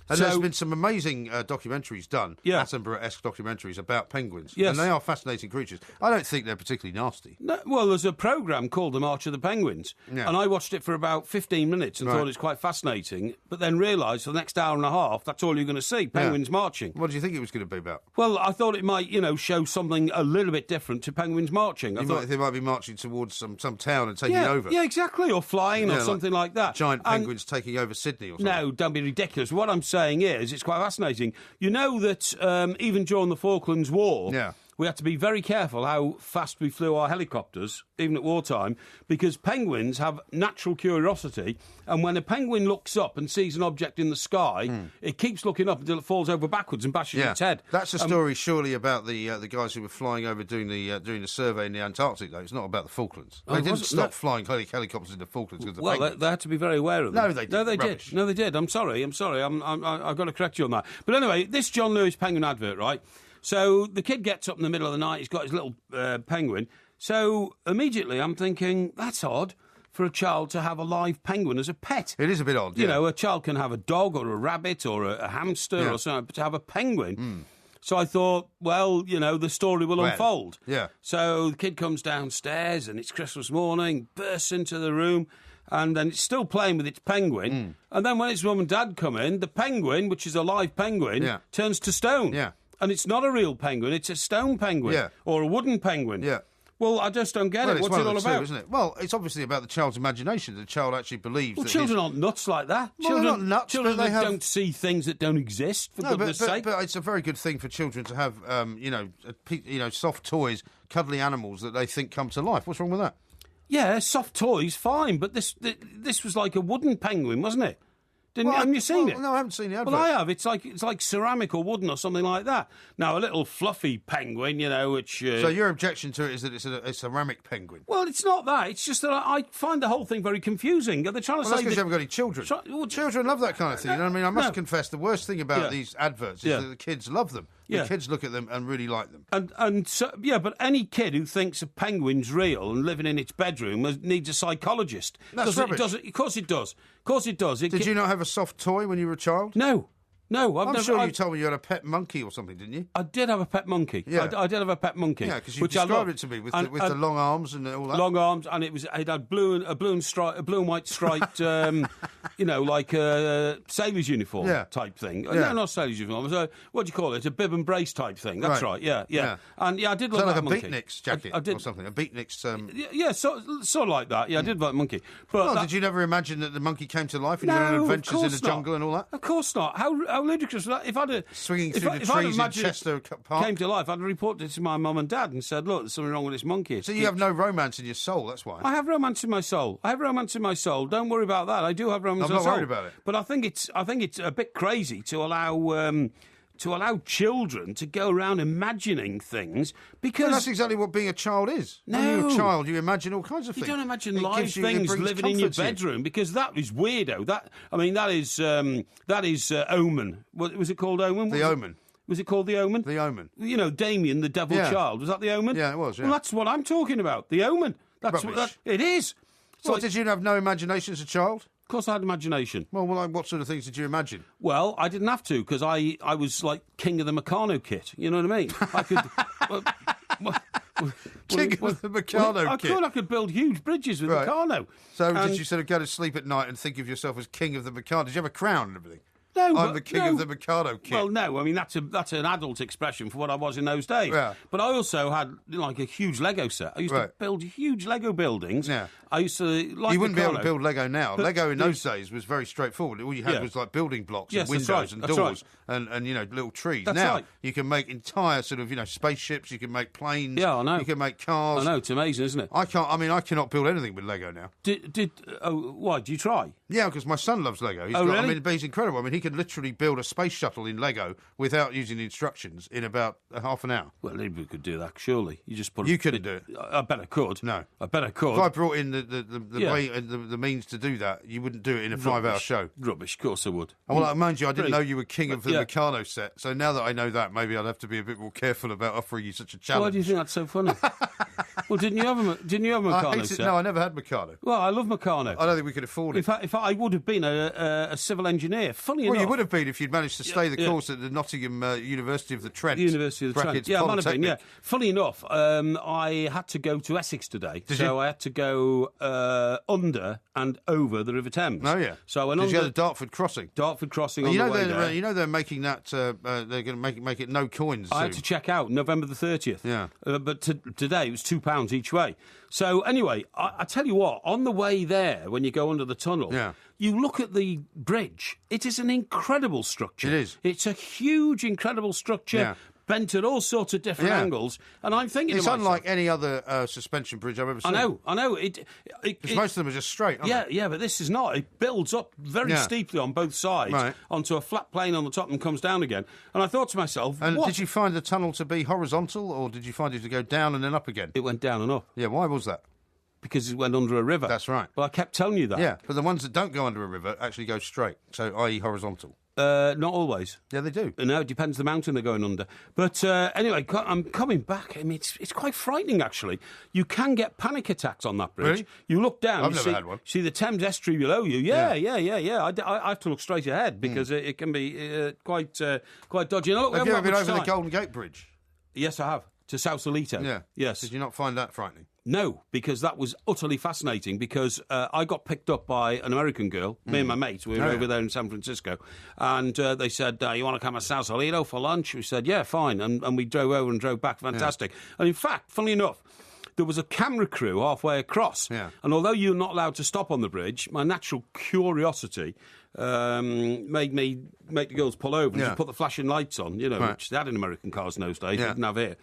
And
So-
there's been some amazing documentaries done,
Yeah.
Attenborough-esque documentaries about penguins.
Yes.
And they are fascinating creatures. I don't think they're particularly nasty.
No, well, there's a programme called The March of the Penguins,
Yeah.
and I watched it for about 15 minutes and
Right.
thought it was quite fascinating, but then realised for the next hour and a half, that's all you're going to see, penguins marching.
What do you think it was going to be about?
Well, I thought it might, show something a little bit different to penguins marching.
They might be marching towards some town and taking it over.
Yeah, exactly, or flying or
Yeah,
something like that.
Giant
And-
penguins taking over Sydney or something.
No, don't be ridiculous. What I'm saying is, it's quite fascinating. You know that even during the Falklands War,
Yeah.
we had to be very careful how fast we flew our helicopters, even at wartime, because penguins have natural curiosity, and when a penguin looks up and sees an object in the sky, it keeps looking up until it falls over backwards and bashes its head.
That's a story, surely, about the guys who were flying over doing the survey in the Antarctic. Though it's not about the Falklands. They didn't
was it?
stop
No.
flying helicopters in the Falklands because of the
Well,
penguins.
they had to be very aware of them.
No, they didn't. Rubbish.
No, they did. I'm sorry. I've got to correct you on that. But anyway, this John Lewis penguin advert, right? So the kid gets up in the middle of the night. He's got his little penguin. So immediately I'm thinking, that's odd for a child to have a live penguin as a pet.
It is a bit odd.
You
yeah.
know, a child can have a dog or a rabbit or a hamster
Yeah.
or something, but to have a penguin. So I thought, well, the story will unfold.
yeah.
So the kid comes downstairs and it's Christmas morning, bursts into the room, and then it's still playing with its penguin. And then when its mum and dad come in, the penguin, which is a live penguin,
Yeah.
turns to stone.
Yeah.
And it's not a real penguin, it's a stone penguin.
Yeah.
Or a wooden penguin.
Yeah.
Well, I just don't get
Well,
it.
it's
What's
one
it
of
all
the
about?
two, isn't it? Well, it's obviously about the child's imagination. The child actually believes
Well,
that
children aren't nuts like that.
Well, they're not nuts,
children
but they have-
don't see things that don't exist, for goodness sake.
but it's a very good thing for children to have, soft toys, cuddly animals that they think come to life. What's wrong with that?
Yeah, soft toys, fine, but this was like a wooden penguin, wasn't it? Haven't you seen it?
No, I haven't seen the advert.
Well, I have. It's like ceramic or wooden or something like that. Now, a little fluffy penguin, which...
So your objection to it is that it's a ceramic penguin?
Well, it's not that. It's just that I find the whole thing very confusing. They're trying to
Well,
say
that's because
that...
you haven't got any children. Children love that kind of thing. You know what I mean? I must confess, the worst thing about
Yeah.
these adverts is
Yeah.
that the kids love them.
Yeah.
The kids look at them and really like them.
And so, yeah, but any kid who thinks a penguin's real and living in its bedroom needs a psychologist.
That's rubbish.
Of course it does. Of course it does.
Did you not have a soft toy when you were a child?
No.
I'm sure you told me you had a pet monkey or something, didn't you?
I did have a pet monkey.
Yeah.
I did have a pet monkey.
Yeah, because you
which I
described
loved.
it to me with
And-
the long arms and all that.
long arms, and it had blue and white striped, like a sailor's uniform
Yeah.
type thing.
Yeah.
No, not sailor's uniform. It was what do you call it? A bib and brace type thing. That's right. Yeah. And I did
Is
love
that like
that
a
monkey.
beatnik's jacket
I did,
or something? A beatnik's...
Yeah, sort of like that. Yeah, I did love that monkey. But
Well, did you never imagine that the monkey came to life and you
No,
went on
of
adventures in
course
the jungle
not.
and all that?
Of course not. How ludicrous was that? If I'd have,
Swinging
if
through
I-
the
if I'd
trees in
imagined it
Chester Park?
came to life, I'd report it to my mum and dad and said, "Look, there's something wrong with this monkey."
So you have no romance in your soul, that's why.
I have romance in my soul. Don't worry about that. I do have romance
I'm
in my
not
soul.
worried about it.
But I think it's a bit crazy to allow children to go around imagining things because
Well, that's exactly what being a child is.
No.
When you're a child, you imagine all kinds of
you
things.
don't imagine
It
live
gives you- it
things
brings
living in your
comfort to you.
bedroom because that is weirdo. That is Omen. What was it called? Omen.
The Omen.
Was it called The Omen?
The Omen.
Damien, the devil
Yeah.
child. Was that The Omen?
Yeah, it was, yeah.
Well, that's what I'm talking about. The Omen. That's what
Rubbish.
it is.
So
like-
did you have no imagination as a child?
Of course, I had imagination.
Well, what sort of things did you imagine?
Well, I didn't have to because I was like king of the Meccano kit. You know what I mean? I could.
King of the Meccano kit.
I could build huge bridges with
Right.
Meccano.
So
And-
did you sort of go to sleep at night and think of yourself as king of the Meccano? Did you have a crown and everything?
No,
I'm
but-
the king
no.
of the Meccano kit.
Well, no, I mean that's an adult expression for what I was in those days.
Yeah.
But I also had like a huge Lego set. I used to
Right.
build huge Lego buildings.
Yeah.
I used to like
you wouldn't be able to
Meccano.
build Lego now.
But
Lego in
the-
those days was very straightforward. All you had
Yeah.
was like building blocks
Yes,
and
that's
windows
right,
and
that's
doors
right.
and little trees.
That's
now
right.
you can make entire sort of spaceships. You can make planes.
Yeah, I know.
You can make cars.
I know, it's amazing, isn't it?
I cannot build anything with Lego now.
Why? Do you try?
Yeah, because my son loves Lego.
Oh, really?
But he's incredible. I mean, could literally build a space shuttle in Lego without using the instructions in about half an hour.
Well, anybody could do that, surely. You just put.
You couldn't do it.
I bet I could.
No,
I bet I could.
If I brought in the means to do that, you wouldn't do it in a 5-hour show.
Rubbish, of course I would.
Well, mind you, I didn't know you were king of the Meccano set, so now that I know that, maybe I'd have to be a bit more careful about offering you such a challenge.
Why do you think that's so funny? Well, didn't you have a Meccano set?
No, I never had Meccano.
Well, I love Meccano.
I don't think we could afford it.
In fact, I would have been a civil engineer. Funny enough.
Well, you would have been if you'd managed to stay the course at the Nottingham University of the Trent.
University of the Trent. Yeah, I might have been, yeah. Funny enough, I had to go to Essex today. I had to go under and over the River Thames.
Oh, yeah.
So I went
Did
under...
you have the Dartford Crossing?
Dartford Crossing on the way there.
You know they're making that... they're going to make it no coins soon.
I had to check out November the 30th.
Yeah.
But today it was £2 each way. So anyway, I tell you what, on the way there, when you go under the tunnel, you look at the bridge. It is an incredible structure.
It is.
It's a huge, incredible structure.
Yeah.
Bent at all sorts of different angles, and I'm thinking
it's
to myself,
unlike any other suspension bridge I've ever seen.
I know.
Because most of them are just straight, aren't they?
Yeah, but this is not. It builds up very steeply on both sides onto a flat plane on the top and comes down again. And I thought to myself,
and did you find the tunnel to be horizontal, or did you find it to go down and then up again?
It went down and up.
Yeah, why was that?
Because it went under a river.
That's right.
Well, I kept telling you that.
Yeah, but the ones that don't go under a river actually go straight, so i.e. horizontal.
Not always.
Yeah, they do.
No, it depends the mountain they're going under. But anyway, I'm coming back. I mean, it's quite frightening, actually. You can get panic attacks on that bridge.
Really?
You look down.
I've never had one.
See the Thames estuary below you. Yeah. I have to look straight ahead because it can be quite dodgy. And look,
have you ever been over the Golden Gate Bridge?
Yes, I have. To Sausalito.
Yeah.
Yes.
Did you not find that frightening?
No, because that was utterly fascinating because I got picked up by an American girl, me and my mate, we were over there in San Francisco, and they said, you want to come to Sausalito for lunch? We said, yeah, fine, and we drove over and drove back, fantastic. Yeah. And in fact, funnily enough, there was a camera crew halfway across, and although you're not allowed to stop on the bridge, my natural curiosity made the girls pull over and just put the flashing lights on, which they had in American cars in those days, they didn't have here.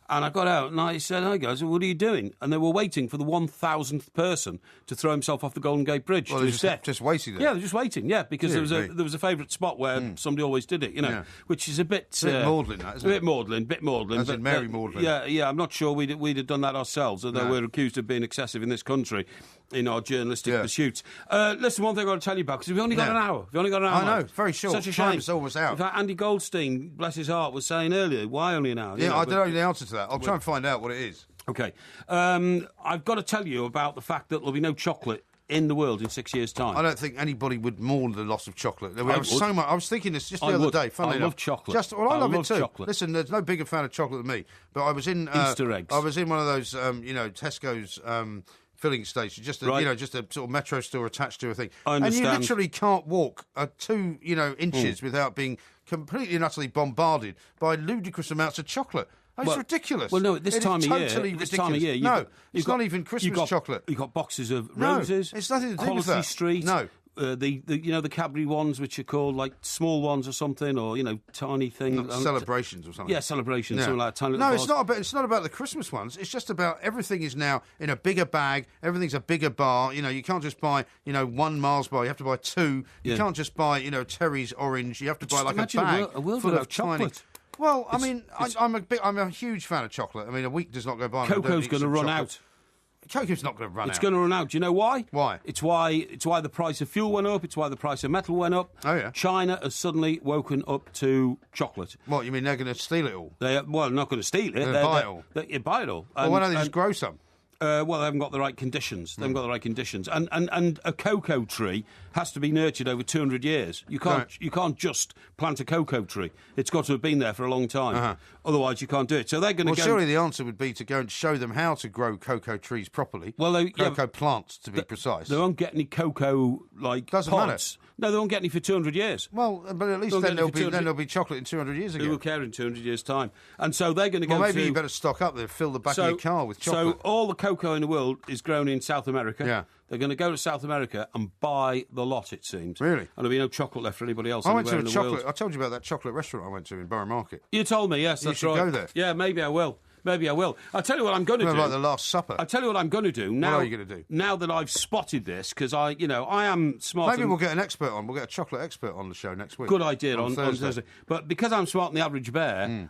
And I got out and I said, hi guys, what are you doing? And they were waiting for the 1,000th person to throw himself off the Golden Gate Bridge to his death.
Just waiting there?
Yeah, they're just waiting, because there was a favourite spot where somebody always did it, which is a bit...
maudlin, that, isn't it?
A bit maudlin.
As in Mary Maudlin.
Yeah, I'm not sure we'd have done that ourselves, although we're accused of being excessive in this country in our journalistic pursuits. Listen, one thing I've got to tell you about, because we've only got an hour.
I know, very short.
Such a shame.
Time's almost out.
In fact, Andy Goldstein, bless his heart, was saying earlier, why only an hour?
Yeah, I don't know the answer to that. I'll try and find out what it is.
OK. I've got to tell you about the fact that there'll be no chocolate in the world in 6 years' time.
I don't think anybody would mourn the loss of chocolate. We have so much. I was thinking this just the other day.
I love chocolate.
I love it too.
Chocolate.
Listen, there's no bigger fan of chocolate than me. But I was in
Easter eggs.
I was in one of those, Tesco's. Filling station, just a sort of metro store attached to a thing,
I understand.
And you literally can't walk 2 inches without being completely and utterly bombarded by ludicrous amounts of chocolate. It's ridiculous.
Well, no, at this time of year,
it's not even Christmas chocolate.
You've got boxes of roses.
It's nothing to do with that.
Quality Street.
No.
The Cadbury ones, which are called like small ones or something, or tiny things.
Celebrations or something.
Yeah, celebrations, something like that. Tiny
no, it's not about the Christmas ones. It's just about everything is now in a bigger bag. Everything's a bigger bar. You can't just buy 1 Mars bar. You have to buy 2. You can't just buy Terry's orange. You have to buy like a bag
a world
full
of
of
chocolate.
Tiny... Well, I mean, I'm a huge fan of chocolate. I mean, a week does not go by.
Cocoa's going to run out.
Cocoa's not going to run out.
It's going to run out. Do you know why?
Why?
It's why the price of fuel went up. It's why the price of metal went up.
Oh, yeah.
China has suddenly woken up to chocolate.
What, you mean they're going to steal it all?
They're not going to steal it.
They're buy it all.
They buy it all.
Well, why don't they just grow some?
Well, they haven't got the right conditions. They haven't got the right conditions. And a cocoa tree has to be nurtured over 200 years. You can't just plant a cocoa tree. It's got to have been there for a long time. Otherwise, you can't do it. So they're going to go...
Well, surely the answer would be to go and show them how to grow cocoa trees properly. Well, cocoa plants, to be precise.
They won't get any cocoa,
Doesn't
pods.
matter.
No, they won't get any for 200 years.
Well, but at least then there'll be chocolate in 200 years ago.
Who will care in 200 years' time? And so they're going to go
maybe you better stock up there, fill the back of your car with chocolate.
So all the cocoa in the world is grown in South America.
Yeah.
They're going to go to South America and buy the lot, it seems.
Really?
And there'll be no chocolate left for anybody else
I went to
a chocolate.
I told you about that chocolate restaurant I went to in Borough Market.
You told me, yes, that's right.
You should go there.
Yeah, maybe I will. Maybe I will. I'll tell you what I'm going to do.
Like the Last Supper.
I'll tell you what I'm going to do. Now,
what are you going to do?
Now that I've spotted this, because I am smart.
Maybe we'll get an expert on. We'll get a chocolate expert on the show next week.
Good idea on
Thursday.
But because I'm smart than the average bear,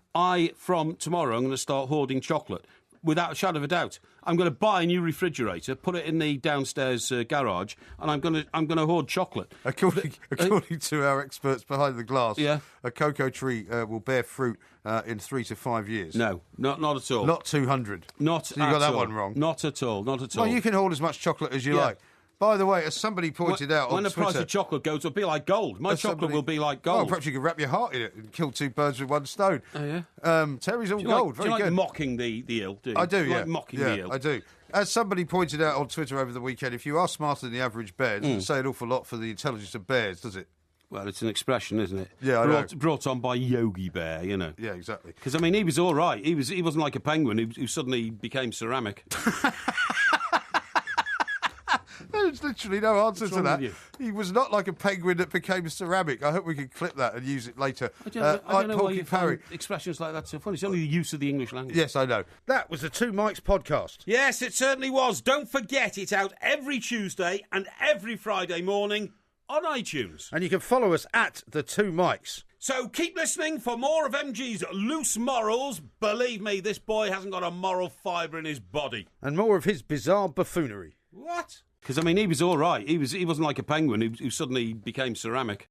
from tomorrow, I'm going to start hoarding chocolate. Without a shadow of a doubt, I'm going to buy a new refrigerator, put it in the downstairs garage, and I'm going to hoard chocolate.
According to our experts behind the glass, a cocoa tree will bear fruit in 3 to 5 years.
No, not at all.
Not 200.
Not.
So you got that one wrong.
Not at all. Not at all.
Well, you can hoard as much chocolate as you like. By the way, as somebody pointed out
when
on
the
Twitter,
price of chocolate goes, it'll be like gold. My chocolate will be like gold.
Oh, perhaps you could wrap your heart in it and kill 2 birds with 1 stone.
Oh, yeah?
Terry's all gold.
Do you like mocking the eel, do you?
I do,
Like mocking the eel?
I do. As somebody pointed out on Twitter over the weekend, if you are smarter than the average bear, it doesn't say an awful lot for the intelligence of bears, does it?
Well, it's an expression, isn't it?
Yeah, I know.
Brought on by Yogi Bear, you know.
Yeah, exactly.
Because, I mean, he was all right. He wasn't like a penguin who suddenly became ceramic.
There's literally no answer to that. He was not like a penguin that became ceramic. I hope we can clip that and use it later.
I don't know why you find expressions like that so funny. It's only the use of the English language.
Yes, I know. That was the Two Mics podcast.
Yes, it certainly was. Don't forget, it's out every Tuesday and every Friday morning on iTunes.
And you can follow us at the Two Mics.
So keep listening for more of MG's loose morals. Believe me, this boy hasn't got a moral fibre in his body.
And more of his bizarre buffoonery.
What? Because, I mean, he was all right. He wasn't like a penguin who suddenly became ceramic.